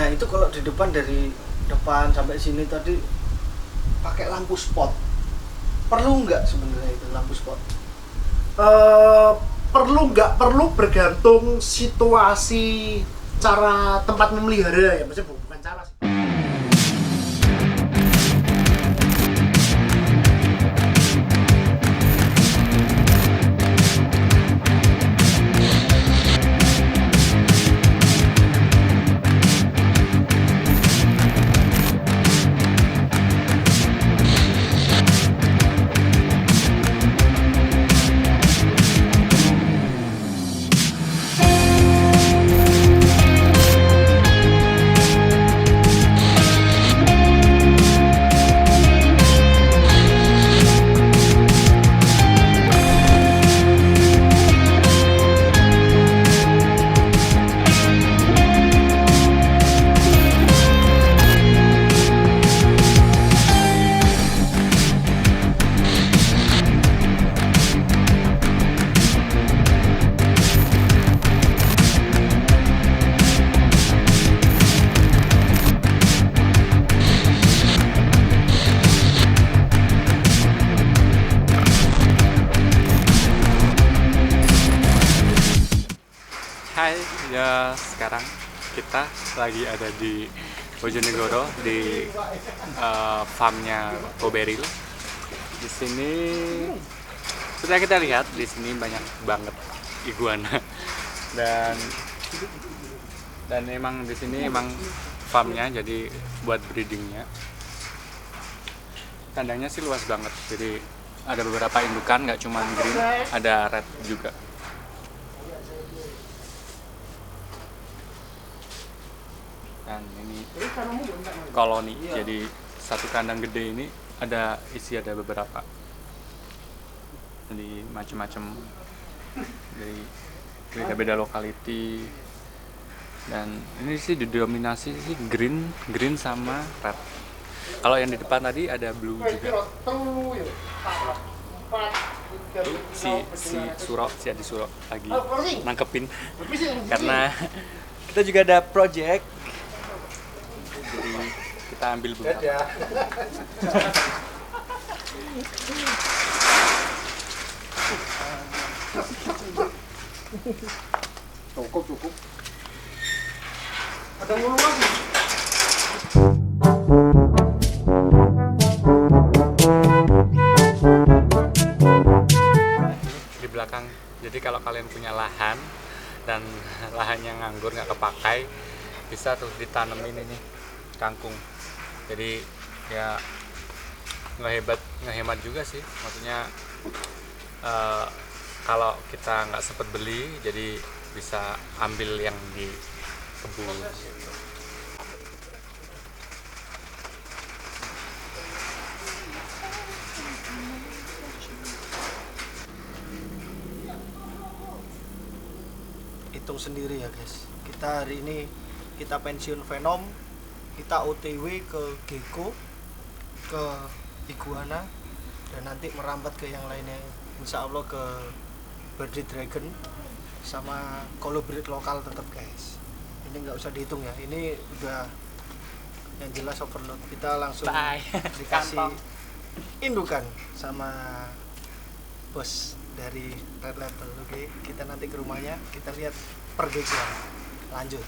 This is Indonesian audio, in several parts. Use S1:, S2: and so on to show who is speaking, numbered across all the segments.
S1: Nah itu kalau di depan, dari depan sampai sini tadi pakai lampu spot, perlu nggak sebenarnya itu lampu spot?
S2: Perlu nggak perlu bergantung situasi, cara tempat memelihara ya, maksudnya bukan cara sih.
S3: Hai, ya sekarang kita lagi ada di Bojonegoro di farmnya Koberil. Di sini sudah kita lihat, di sini banyak banget iguana dan emang di sini emang farmnya jadi buat breedingnya. Kandangnya sih luas banget, jadi ada beberapa indukan, nggak cuma green, ada red juga. Dan ini koloni, jadi satu kandang gede ini ada beberapa, jadi macam-macam, dari beda-beda lokality. Dan ini sih didominasi sih green sama red. Kalau yang di depan tadi ada blue juga. Si Adi Suro lagi nangkepin karena kita juga ada project. Jadi kita ambil beberapa.
S1: Cukup. Ada mulu lagi.
S3: Di belakang. Jadi kalau kalian punya lahan dan lahannya nganggur nggak kepakai, bisa tuh ditanemin ini kangkung. Jadi ya ngehemat juga sih, maksudnya kalau kita nggak sempet beli, jadi bisa ambil yang di kebun gitu.
S1: Hitung sendiri ya guys, kita hari ini kita pensiun Venom, kita OTW ke gecko, ke iguana, dan nanti merambat ke yang lainnya, insya Allah ke Birdie Dragon sama colobrid lokal tetap guys. Ini nggak usah dihitung ya, ini udah yang jelas overload. Kita langsung dikasih indukan sama bos dari Red Label. Oke, kita nanti ke rumahnya, kita lihat pergeknya. Lanjut.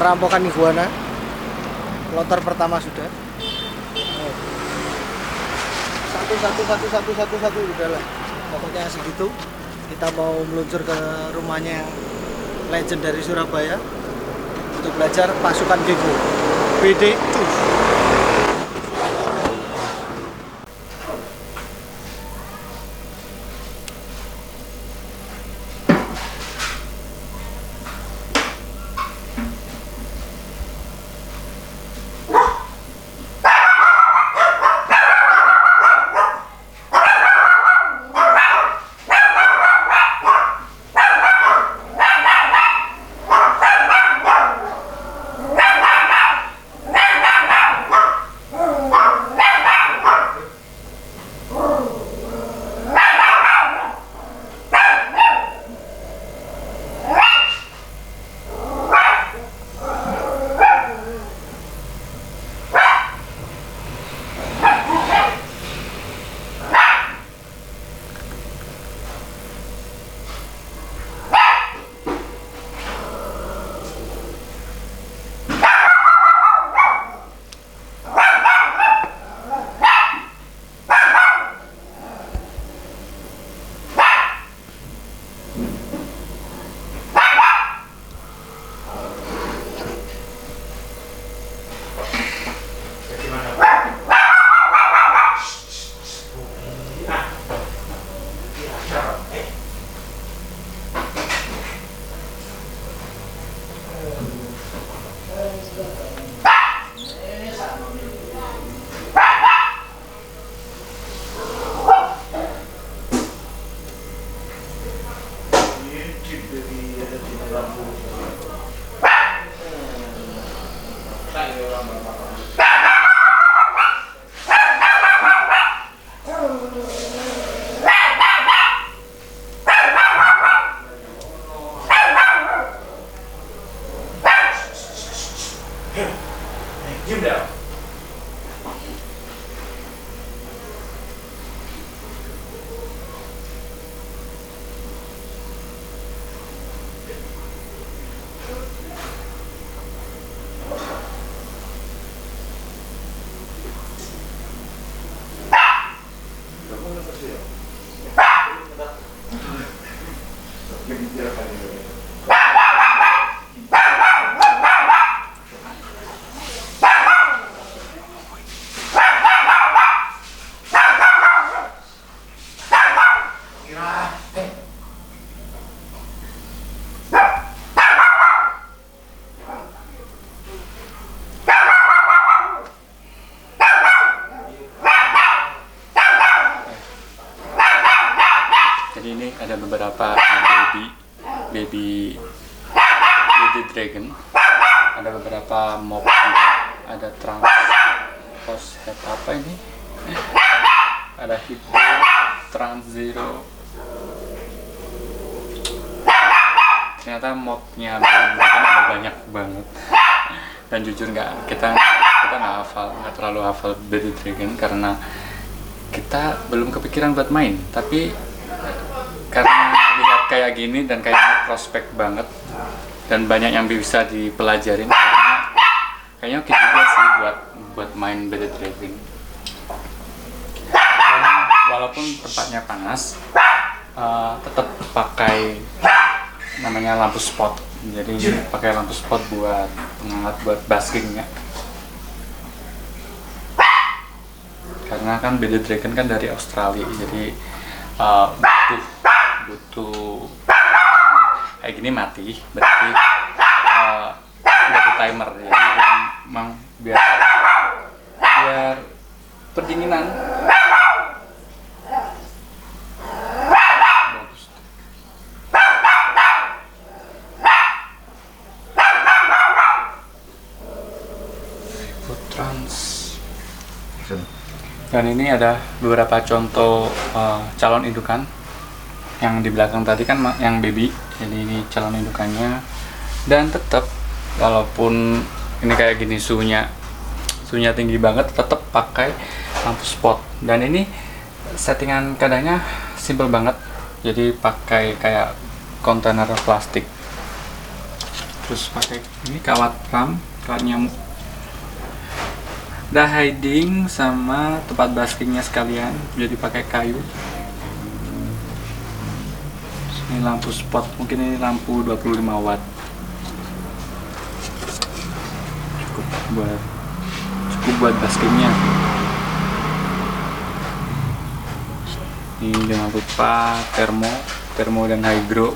S1: Perampokan iguana, kloter pertama sudah. Satu udah lah. Pokoknya segitu. Kita mau meluncur ke rumahnya legend dari Surabaya untuk belajar pasukan gecko. BD Cus.
S3: Jadi ini ada beberapa baby dragon, ada beberapa mob juga, ada terus apa ini, ada hippo, trans zero. Ternyata mobnya baby dragon ada banyak banget, dan jujur kita nggak terlalu hafal baby dragon karena kita belum kepikiran buat main, tapi karena lihat kayak gini dan kayaknya prospek banget dan banyak yang bisa dipelajarin, kayaknya oke juga sih buat main Bearded Dragon. Dan walaupun tempatnya panas, tetap pakai namanya lampu spot. Jadi pakai lampu spot buat penghangat, buat baskingnya. Karena kan Bearded Dragon kan dari Australia, jadi butuh kayak gini mati, berarti butuh timer, jadi emang biar pendinginan bagus. Trans. Dan ini ada beberapa contoh calon indukan. Yang di belakang tadi kan yang baby, jadi ini calon indukannya. Dan tetap walaupun ini kayak gini suhunya tinggi banget, tetap pakai lampu spot. Dan ini settingan kandangnya simple banget, jadi pakai kayak kontainer plastik, terus pakai ini kawat nyamuk. Udah hiding sama tempat baskingnya sekalian, jadi pakai kayu. Ini lampu spot, mungkin ini lampu 25 watt, cukup buat baskingnya. Ini jangan lupa termo dan hygrometer.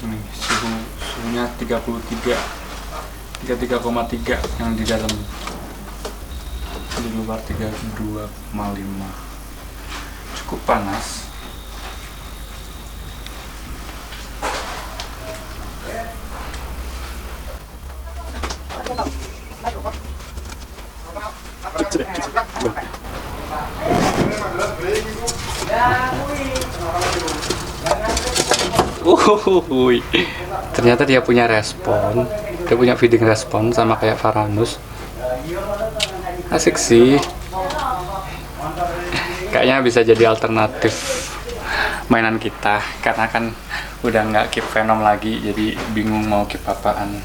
S3: Ini suhunya 33,3 yang di dalam, di luar 32,5. Cukup panas. Ternyata dia punya respon, dia punya feeding respon sama kayak Varanus. Asik sih. Kayaknya bisa jadi alternatif mainan kita, karena kan udah nggak keep Venom lagi, jadi bingung mau keep apaan.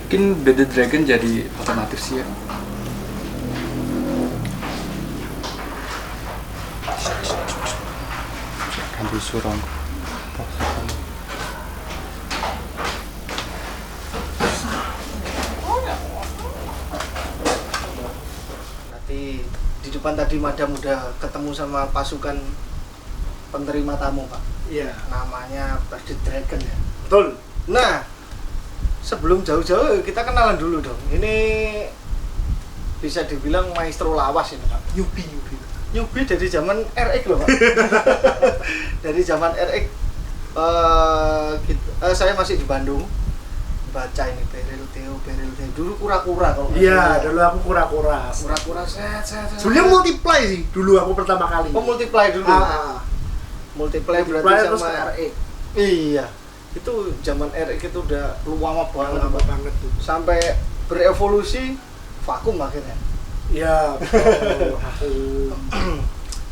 S3: Mungkin Bearded Dragon jadi alternatif sih ya. Akan disuruh
S1: di depan tadi madam udah ketemu sama pasukan penerima tamu, Pak.
S2: Iya.
S1: Namanya Bearded Dragon ya.
S2: Betul.
S1: Nah, sebelum jauh-jauh kita kenalan dulu dong. Ini bisa dibilang maestro lawas ini, Pak.
S2: Yubi.
S1: newbie dari zaman RX loh, Pak. Dari zaman RX saya masih di Bandung. Baca ini Beril Theo dulu kura-kura kalau nggak
S2: Iya,
S1: salah.
S2: dulu aku kura-kura.
S1: Kura-kura set.
S2: Sebenarnya multiply sih dulu aku pertama kali.
S1: Oh, multiply dulu. Multiply berarti
S2: terus
S1: sama
S2: ke RX.
S1: Iya. Itu zaman RX itu udah lama banget,
S2: Lama
S1: Pak.
S2: banget tuh.
S1: Sampai berevolusi vakum akhirnya.
S2: Iya, betul. Aku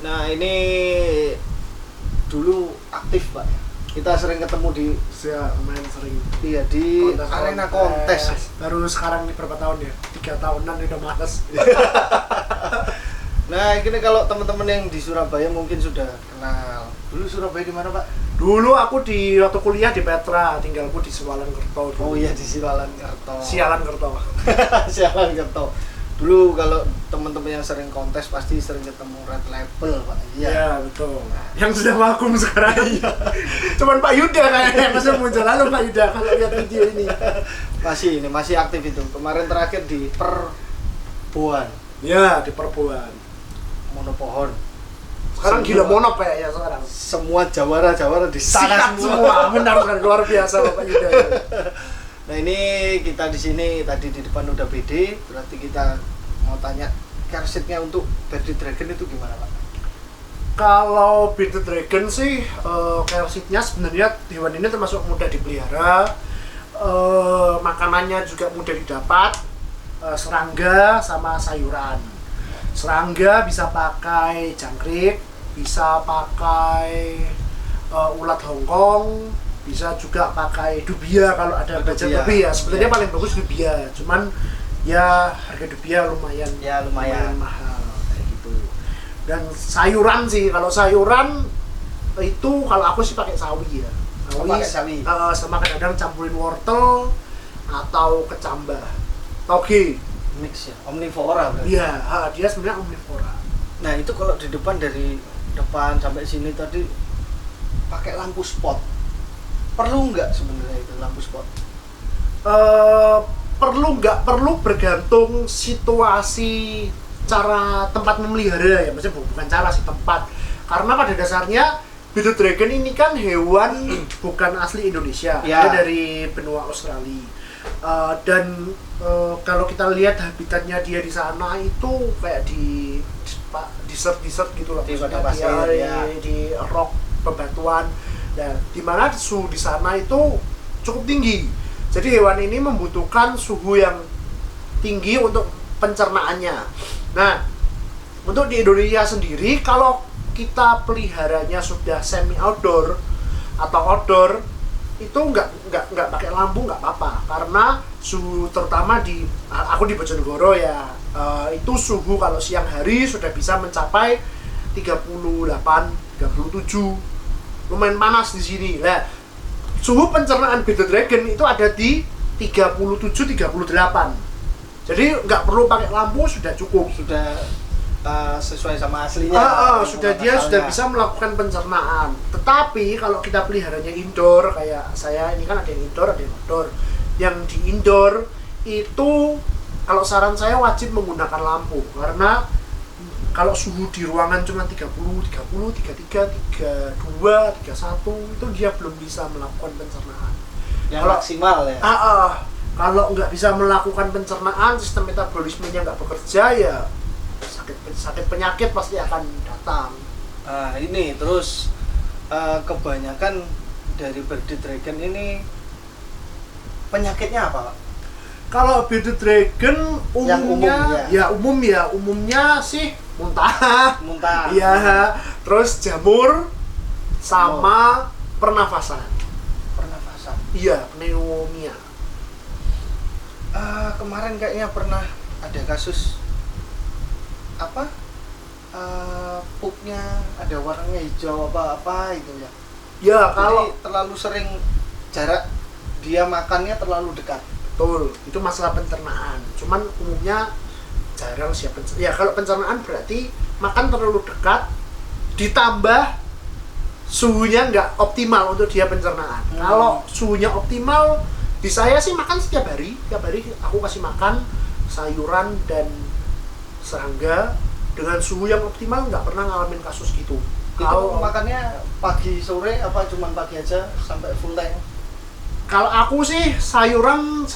S1: Nah, ini dulu aktif, Pak. Kita sering ketemu di
S2: main sering
S1: di arena kontes.
S2: Baru sekarang ini berapa tahun ya? 3 tahunan udah males.
S1: Nah, ini kalau teman-teman yang di Surabaya mungkin sudah kenal. Dulu Surabaya di mana, Pak?
S2: Dulu aku waktu kuliah di Petra, tinggalku di Siwalan-Kerto.
S1: Oh iya, di Siwalan-Kerto.
S2: Sialan-Kerto.
S1: Siwalan-Kerto. Dulu kalau teman-teman yang sering kontes pasti sering ketemu Red Label, Pak.
S2: Iya, betul. Yang sudah vakum sekarang. Cuman Pak Yuda kayaknya masih muncul. Lalu Pak Yuda kalau lihat video ini.
S1: Masih aktif itu. Kemarin terakhir di Perbuan,
S2: Ya, di Perbuan.
S1: Monopohon.
S2: Sekarang gila monop ya sekarang.
S1: Semua jawara-jawara di sana
S2: Sikat semua. Benar kan luar biasa Bapak Yuda.
S1: Nah, ini kita di sini tadi di depan udah BD, berarti kita mau tanya carsitnya untuk Bearded Dragon itu gimana, Pak?
S2: Kalau Bearded Dragon sih carsitnya sebenarnya hewan ini termasuk mudah dipelihara. Makanannya juga mudah didapat. Serangga sama sayuran. Serangga bisa pakai jangkrik, bisa pakai ulat Hongkong, bisa juga pakai dubia kalau ada budget lebih ya. Sebenarnya paling bagus dubia, cuman ya harga dubia lumayan mahal kayak gitu. Dan sayuran sih, kalau sayuran itu kalau aku sih pakai sawi ya.
S1: Sawi.
S2: Sama kadang campurin wortel atau kecambah. Toge.
S1: Mix ya, omnivora berarti.
S2: Iya, dia sebenarnya omnivora.
S1: Nah, itu kalau di depan dari depan sampai sini tadi pakai lampu spot. Perlu nggak sebenarnya itu lampu spot?
S2: Perlu nggak perlu bergantung situasi cara tempat memelihara ya, maksudnya bukan cara sih, tempat. Karena pada dasarnya Bearded Dragon ini kan hewan bukan asli Indonesia,
S1: Ya.
S2: dia dari benua Australia. Dan kalau kita lihat habitatnya dia di sana itu kayak di desert gitu lah,
S1: Di
S2: maksudnya
S1: padang pasir, ya.
S2: di rock bebatuan. Dan di mana suhu di sana itu cukup tinggi. Jadi hewan ini membutuhkan suhu yang tinggi untuk pencernaannya. Nah, untuk di Indonesia sendiri kalau kita peliharanya sudah semi outdoor atau outdoor, itu nggak pakai lampu nggak apa-apa, karena suhu terutama aku di Bojonegoro ya, itu suhu kalau siang hari sudah bisa mencapai 38, 37, lumayan panas di sini. Nah, suhu pencernaan Bearded Dragon itu ada di 37, 38. Jadi nggak perlu pakai lampu, sudah cukup.
S1: Sudah sesuai sama aslinya.
S2: Sudah bisa melakukan pencernaan. Tetapi kalau kita peliharanya indoor, kayak saya ini kan ada yang indoor, ada yang outdoor. Yang di indoor itu kalau saran saya wajib menggunakan lampu, karena kalau suhu di ruangan cuma 30, 33, 32, 31 itu dia belum bisa melakukan pencernaan.
S1: Yang
S2: Kalau
S1: maksimal ya.
S2: Kalau nggak bisa melakukan pencernaan, sistem metabolismenya nggak bekerja ya sakit penyakit pasti akan datang.
S1: Ini terus kebanyakan dari Bearded Dragon ini penyakitnya apa, Pak?
S2: Kalau Bearded Dragon umumnya sih muntah. Iya, terus jamur sama pernafasan. Iya, pneumonia.
S1: Kemarin kayaknya pernah ada kasus pupnya ada warnanya hijau apa itu ya.
S2: Ya,
S1: Jadi
S2: kalau
S1: terlalu sering jarak dia makannya terlalu dekat.
S2: betul, itu masalah pencernaan. Cuman umumnya jarang sih ya, kalau pencernaan berarti makan terlalu dekat ditambah suhunya nggak optimal untuk dia pencernaan. Kalau suhunya optimal, di saya sih makan setiap hari aku kasih makan sayuran dan serangga dengan suhu yang optimal nggak pernah ngalamin kasus gitu.
S1: Itu
S2: Kalau
S1: makannya pagi sore apa cuman pagi aja sampai full tank?
S2: Kalau aku sih sayuran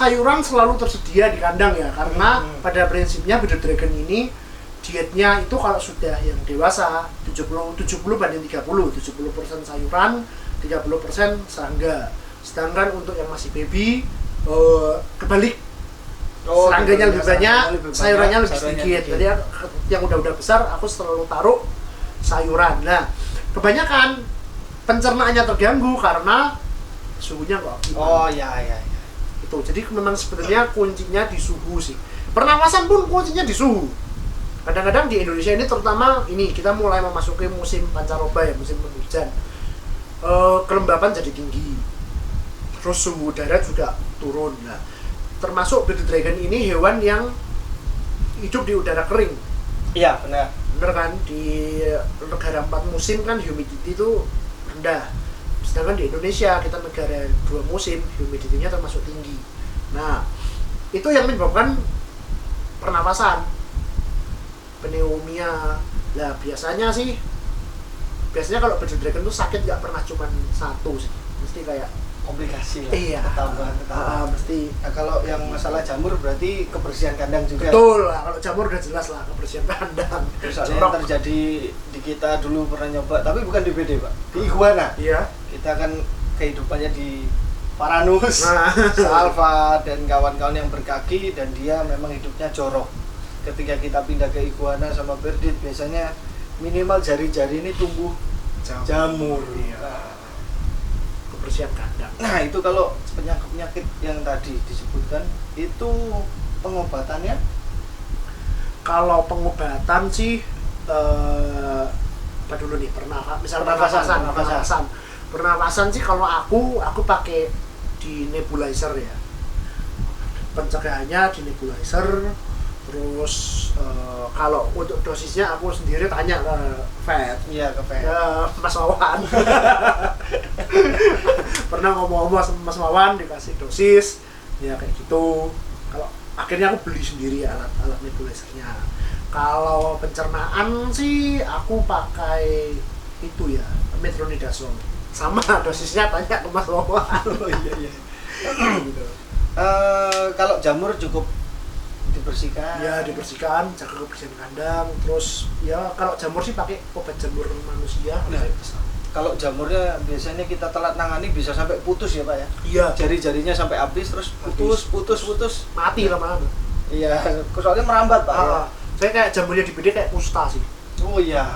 S2: selalu tersedia di kandang ya, karena pada prinsipnya Bearded Dragon ini dietnya itu kalau sudah yang dewasa 70 banding 30, 70% sayuran, 30% serangga. Sedangkan untuk yang masih baby kebalik. Serangganya lebih banyak, sayurannya lebih sedikit. Jadi yang udah besar aku selalu taruh sayuran. Nah, kebanyakan pencernaannya terganggu karena suhunya nggak optimal.
S1: Oh iya.
S2: Itu. Jadi memang sebenarnya kuncinya di suhu sih. Pernapasan pun kuncinya di suhu. Kadang-kadang di Indonesia ini terutama ini kita mulai memasuki musim pancaroba ya, musim penghujan. Kelembapan jadi tinggi. Terus suhu udara juga turun. Nah, termasuk Bearded Dragon ini hewan yang hidup di udara kering.
S1: Iya, benar.
S2: Bener kan, di negara 4 musim kan humidity itu rendah. Sedangkan di Indonesia kita negara 2 musim, humidity-nya termasuk tinggi. Nah, itu yang menyebabkan pernapasan, pneumonia. Nah, biasanya kalau Bearded Dragon itu sakit nggak pernah cuma satu sih, mesti kayak
S1: Komplikasi lah.
S2: iya,
S1: Tambahan.
S2: mesti.
S1: Nah, kalau yang masalah jamur berarti kebersihan kandang juga.
S2: Betul lah, kalau jamur udah jelas lah kebersihan kandang.
S1: Soalnya yang terjadi di kita dulu pernah nyoba, tapi bukan di BD Pak, di iguana.
S2: Iya.
S1: Kita kan kehidupannya di Varanus, Salva dan kawan-kawan yang berkaki, dan dia memang hidupnya jorok. Ketika kita pindah ke iguana sama Bearded, biasanya minimal jari-jari ini tumbuh jamur.
S2: Iya. Kebersihan kandang.
S1: Nah itu kalau penyakit yang tadi disebutkan itu pengobatannya?
S2: Kalau pengobatan sih apa dulu nih, pernafasan sih kalau aku pakai di nebulizer ya, pencegahannya di nebulizer. Terus kalau untuk dosisnya aku sendiri tanya ke vet.
S1: Iya, ke vet.
S2: Mas Wawan. Pernah ngomong-ngomong sama Mas Wawan, dikasih dosis ya kayak gitu. Kalau akhirnya aku beli sendiri alat nebulizernya. Kalau pencernaan sih aku pakai itu ya, metronidazole. Sama dosisnya tanya ke Mas Wawan.
S1: Oh iya. Gitu. Kalau jamur cukup dibersihkan.
S2: Ya, dibersihkan, jaga kebersihan kandang. Terus ya kalau jamur sih pakai obat jamur manusia.
S1: Nah, kalau jamurnya biasanya kita telat nangani bisa sampai putus ya Pak ya?
S2: Iya.
S1: Jari-jarinya sampai habis terus putus.
S2: Mati lama-lama.
S1: Iya, soalnya merambat Pak.
S2: Saya kayak jamurnya di BD kayak kusta sih.
S1: Oh iya.